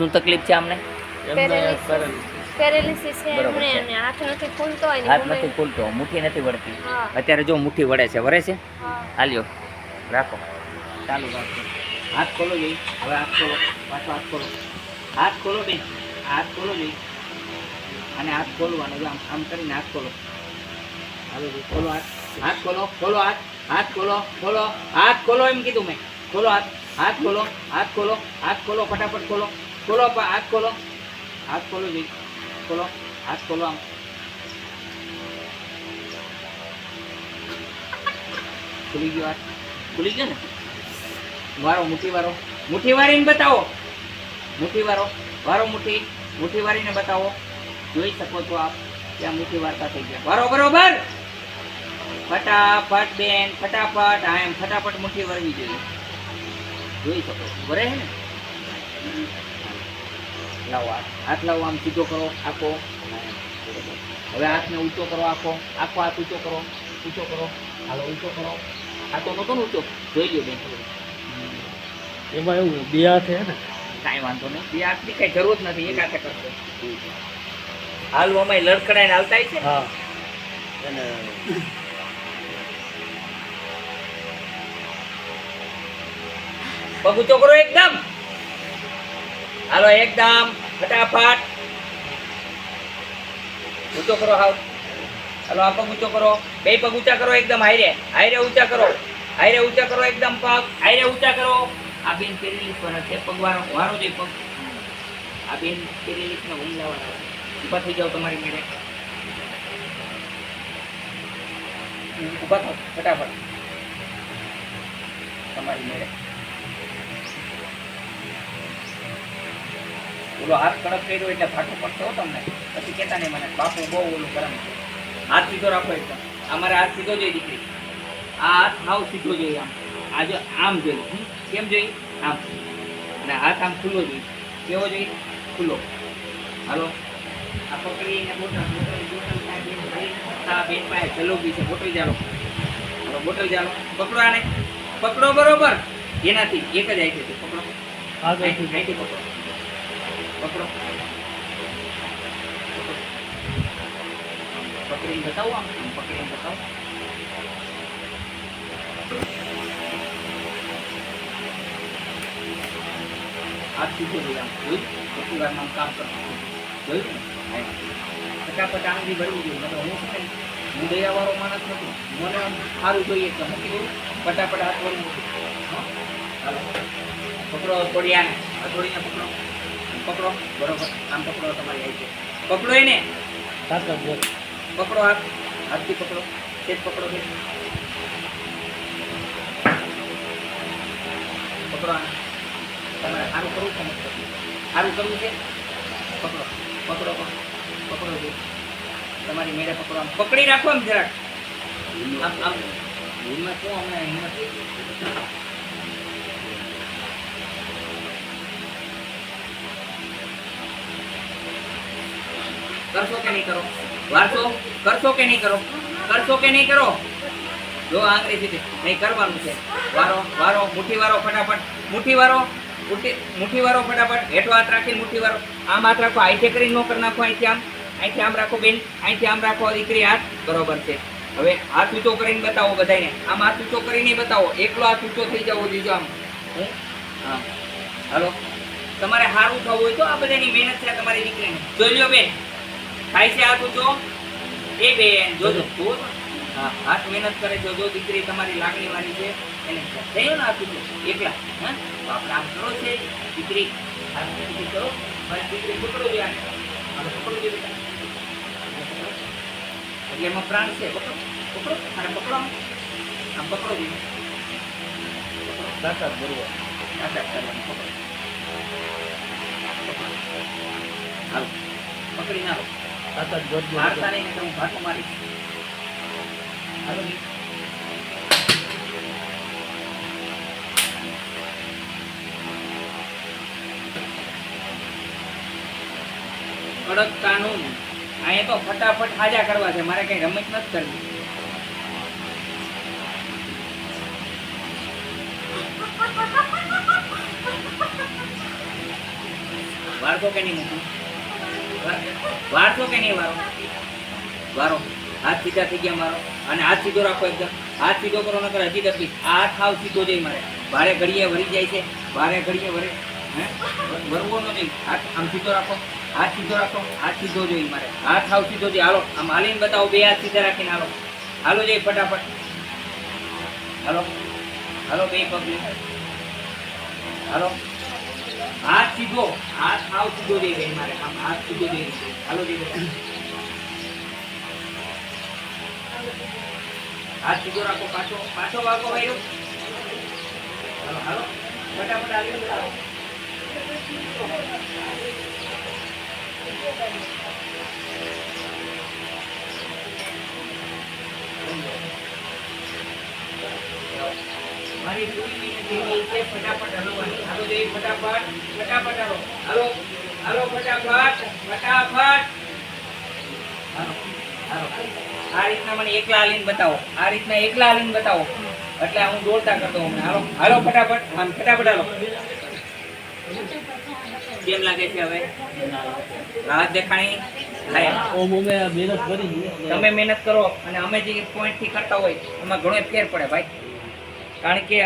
શું તકલીફ છે આમને? પેરેલિસિસ છે બરોબર એમને છે. અને હાથ નથી ખુલતો હોય ને હાથ ગમે- નથી ખુલતો, મુઠ્ઠી નથી વળતી. હા. અત્યારે જો મુઠ્ઠી વળે છે, વળે છે. હા. હાલ્યો રાખો, ચાલુ રાખો. હાથ ખોલો જઈ, હવે હાથ ખોલો, પાછો હાથ ખોલો, હાથ ખોલો બેન, હાથ ખોલો જઈ, અને હાથ ખોલવાનો જો આમ કરીને હાથ ખોલો. હાલો જઈ ખોલો હાથ, હાથ ખોલો, ખોલો હાથ, હાથ ખોલો, ખોલો હાથ ખોલો એમ કીધું મેં. ખોલો હાથ, હાથ ખોલો, હાથ ખોલો, હાથ ખોલો, ફટાફટ ખોલો, ખોલો હાથ ખોલો, હાથ ખોલો જઈ, ખોલો હાથ ખોલો. આમ ખુલી ગયો હાથ, ખુલી ગયો ને. વારો મુઠ્ઠી વારો, મુઠ્ઠી વારીને બતાવો, મુઠ્ઠી વારો, વારો મુઠ્ઠી, મુઠ્ઠી વારીને બતાવો. જોઈ શકો છો આપ ત્યાં મુઠ્ઠી વારતા થઈ ગયા. વારો બરોબર, ફટાફટ બેન, ફટાફટ. હા એમ ફટાફટ મુઠ્ઠી વરવી જોઈએ. જોઈ શકો વરે હે ને. લાવો હાથ, હાથ લાવો, આમ સીધો કરો આખો. હવે હાથને ઊંચો કરો આખો, આખો હાથ ઊંચો કરો, ઊંચો કરો. હાલો ઊંચો કરો. આ તો નતો ને ઊંચો, જોઈ લ્યો બેન. એમાં એવું બે હાથ હે ને, કાંઈ વાંધો નહીં, બે હાથની કઈ જરૂર જ નથી, એક હાથે કરશો. હાલવામાં લડખડાઈને હાલતા છે. હા એને પગ ઊંચો કરો એકદમ. હાલો એકદમ ફટાફટ ઊંચો કરો. હાવ હાલો આ પગ ઊંચો કરો, બે પગ ઊંચા કરો એકદમ. હાઈરે હાઈરે ઊંચા કરો, હાઈરે ઊંચા કરો એકદમ. પગ હાઈરે ઊંચા કરો. આ બેન પેરેલિસ વાળા છે, પગ વાળો વારો જે પગ. આ બેન પેરેલિસ ના હુમલા વાળા. ઊભા થઈ જાઓ તમારી મેળે, ઊભા થાવ ફટાફટ તમારી મેળે. ઓલો હાથ કડક કર્યો એટલે ફાટો પડશે હો તમને. પછી કહેતા નહીં મને બાપુ બહુ ઓલું ગરમ છે. હાથ સીધો રાખો એકદમ. અમારે હાથ સીધો જોઈએ દીકરી, આ હાથ હાવ સીધો જોઈએ. આમ આ જો આમ જોઈએ. કેમ જોઈએ? આમ. અને હાથ આમ ખુલ્લો જોઈએ. કેવો જોઈએ? ખુલ્લો. હાલો આ પકડીને બોટલ બેન પાસે જલોબી છે, બોટલ ચાલો. હાલો બોટલ ચાલો, પકડો આને, પકડો બરોબર. એનાથી એક જ આઈ છે, પકડો આગળથી આઈથી પકડો, પકડો પકડીને બતાવો. આમ પકડીને બતાવો. હાથ સીધો જોઈએ. આમ જોયું કેટલી વારમાં કામ કરતું જોયું ને. ફટાફટ આંગળી ભરવી જોઈએ. મતલબ હું છે ને, હું દયાવાળો માણસ નથી. મને આમ સારું જોઈએ તો મૂકી દઉં, ફટાફટ હાથ વળી મૂકી. હાલો પકડો થોડીયાને, થોડીને પકડો, પકડો બરોબર. આમ પકડો, તમારી આવી છે. પકડો એને, તાકાત બોલ. પકડો હાથ, હાથથી પકડો, સેજ પકડો બે. પકડો આને. તમારે સારું કરવું છે, સારું કરવું છે. પકડો પકડો પકડો પકડો છે. તમારી મેળે પકડો. આમ પકડી રાખો આમ જરાક. આમ આમ હિંમત શું હમણાં હિંમત કરશો કે નહીં કરો? વારશો કરશો કે નહીં કરો? કરશો કે નહીં કરો? જો આંગળી સીધી નહીં કરવાનું છે. વારો વારો, મુઠ્ઠી વારો ફટાફટ, મુઠ્ઠી વારો, મુઠ્ઠી વારો ફટાફટ. હેઠો હાથ રાખીને મુઠ્ઠી વારો. આમ હાથ રાખો, અહીંથી કરીને નો કરી નાખો. અહીંથી આમ, અહીંથી આમ રાખો બેન, અહીંથી આમ રાખો દીકરી. હાથ બરોબર છે. હવે હાથ ઊંચો કરીને બતાવો બધાને. આમ હાથ ઊંચો કરીને બતાવો. એકલો હાથ ઊંચો થઈ જવો જોઈએ. આમ હા હાલો. તમારે સારું થવું હોય તો આ બધાની મહેનત છે તમારી દીકરીને. જોઈ લો બેન, થાય છે હાથ ઊંચો. એ બેન જોજો, હા હાથ મહેનત કરે છે. જો દીકરી તમારી લાગણી વાળી છે એને થયો ને હાથ ઊંચો એકલા. હા તો આપણે આમ કરો છે દીકરી, હાથ ઊંચો કરો. મારી દીકરી પકડો જોઈએ, આને પકડો જોઈએ. એટલે એમાં પ્રાણ છે. પકડો પકડો અને પકડો, આમ પકડો જોઈએ. તાકાત બરોબર. તાકાત કરવાની. પકડો હાલો પકડી નાખો. તાકાત જોર મારતા નહીં ને તો હું ભાટું મારીશ. હાલો કડક કાનૂન. અહીંયા તો ફટાફટ હાજા કરવા છે, મારે કઈ રમત નથી કરવી. વારસો કે નહીં મૂકું? વારસો કે નહીં વારો? વારો. હાથ સીધા થઈ ગયા મારો. અને હાથ સીધો રાખો એકદમ. હાથ સીધો કરો નકર હજી તકલીફ. આ હાથ હાવ સીધો જઈ મારે. ભારે ઘડીએ વળી જાય છે. ભારે ઘડીએ વળે. હે? વરવો ન જઈ. હાથ આમ સીધો રાખો. હાથ સીધો રાખો. હાથ સીધો જોઈ મારે. હાથ હાવ સીધો જઈ. હાલો આમ હાલીને બતાવો. બે હાથ સીધા રાખીને હાલો. હાલો જઈ ફટાફટ. હાલો હાલો બે પગ લઈ. હાલો હાથ સીધો. હાથ હાવ સીધો જઈ ગઈ મારે. આમ હાથ સીધો જઈ. હાલો જઈ બધા. હાથ સીધો રાખો. પાછો પાછો વાગો ભાઈ. હાલો હાલો ફટાફટ હાલી બતાવો. મારી પૂરી મિનિટ છે. ફટાફટ હલવાની. હાલો જઈ ફટાફટ. ફટાફટ હાલો. હાલો હાલો ફટાફટ. ફટાફટ હાલો હાલો. આ રીતના મને એકલા હાલીને બતાવો. આ રીતના એકલા હાલીને બતાવો. એટલે હું દોડતા કરતો હમણાં. હાલો હાલો ફટાફટ. આમ ફટાફટ હાલો. કેમ લાગે છે હવે? રાહત દેખાણી? લાય. ઓમ અમે મહેનત કરી તમે મહેનત કરો અને અમે જે પોઈન્ટ થી કરતા હોય એમાં ઘણો ફેર પડે ભાઈ. કારણ કે